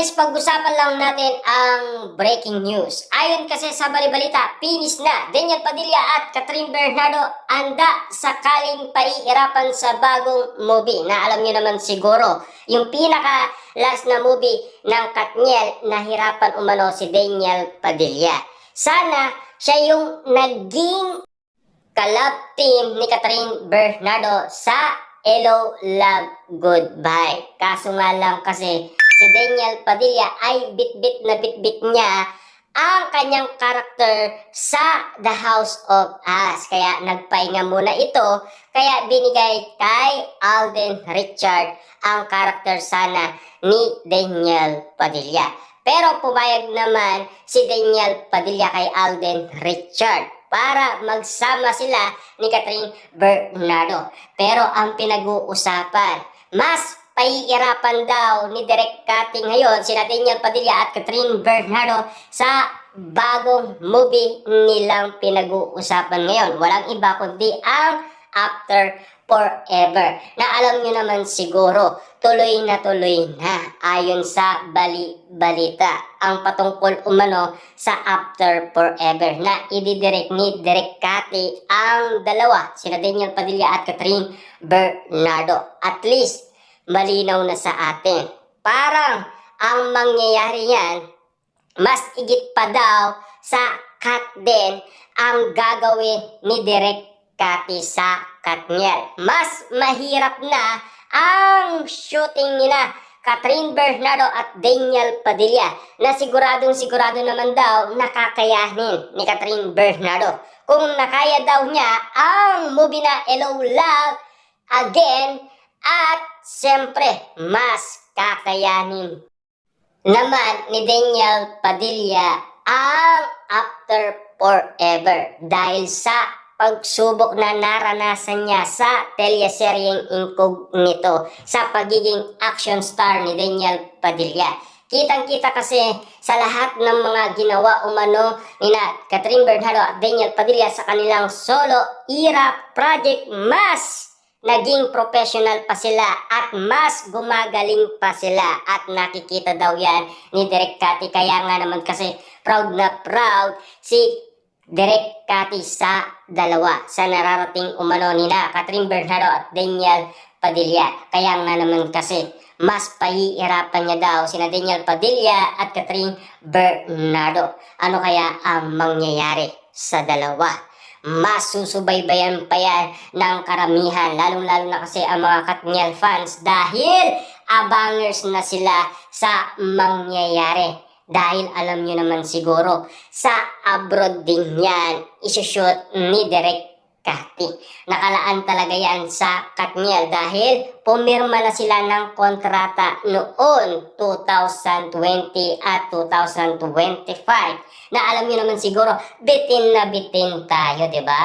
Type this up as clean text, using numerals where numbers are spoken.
guys, pag-usapan lang natin ang breaking news. Ayon kasi sa balibalita, finish na Daniel Padilla at Catherine Bernardo anda sakaling pahihirapan sa bagong movie. Na alam niyo naman siguro, yung pinaka-last na movie ng Katniel, nahirapan umano si Daniel Padilla. Sana siya yung naging kalab team ni Catherine Bernardo sa Hello, Love, Goodbye. Kaso nga lang kasi si Daniel Padilla ay bitbit niya ang kanyang karakter sa The House of Us. Kaya nagpahinga muna ito. Kaya binigay kay Alden Richard ang karakter sana ni Daniel Padilla. Pero pumayag naman si Daniel Padilla kay Alden Richard para magsama sila ni Catherine Bernardo. Pero ang pinag-uusapan, mas pahihirapan daw ni Direk Cathy ngayon sina Daniel Padilla at Catherine Bernardo sa bagong movie nilang pinag-uusapan ngayon. Walang iba kundi ang After Forever. Na alam nyo naman siguro, tuloy na ayon sa balita ang patungkol umano sa After Forever na ididirect ni Direk Cathy ang dalawa, sina Daniel Padilla at Catherine Bernardo. At least, malinaw na sa atin. Parang ang mangyayari yan, mas igit pa daw sa cut din ang gagawin ni Direk Cathy sa Katniel. Mas mahirap na ang shooting nila Catherine Bernardo at Daniel Padilla na sigurado naman daw nakakayanin ni Catherine Bernardo. Kung nakaya daw niya ang movie na Hello, Love, Again, at siyempre mas kakayanin naman ni Daniel Padilla ang After Forever dahil sa pagsubok na naranasan niya sa teleseryeng Incognito sa pagiging action star ni Daniel Padilla. Kitang-kita kasi sa lahat ng mga ginawa umano ni Catherine Bernardo at Daniel Padilla sa kanilang solo era project, mas naging professional pa sila at mas gumagaling pa sila at nakikita daw yan ni Direk Cathy. Kaya nga naman kasi proud na proud si Direk Cathy sa dalawa sa nararating umano ni Catherine Bernardo at Daniel Padilla. Kaya nga naman kasi mas pahihirapan niya daw sina Daniel Padilla at Catherine Bernardo. Ano kaya ang mangyayari sa dalawa? Mas susubaybayan pa yan ng karamihan, lalong-lalo na kasi ang mga Katniel fans dahil abangers na sila sa mangyayari. Dahil alam nyo naman siguro, sa abroad din yan isushoot ni Direk Cathy. Nakalaan talaga yan sa Katniel dahil pumirma na sila ng kontrata noon 2020 at 2025. Na alam nyo naman siguro, bitin na bitin tayo, di ba?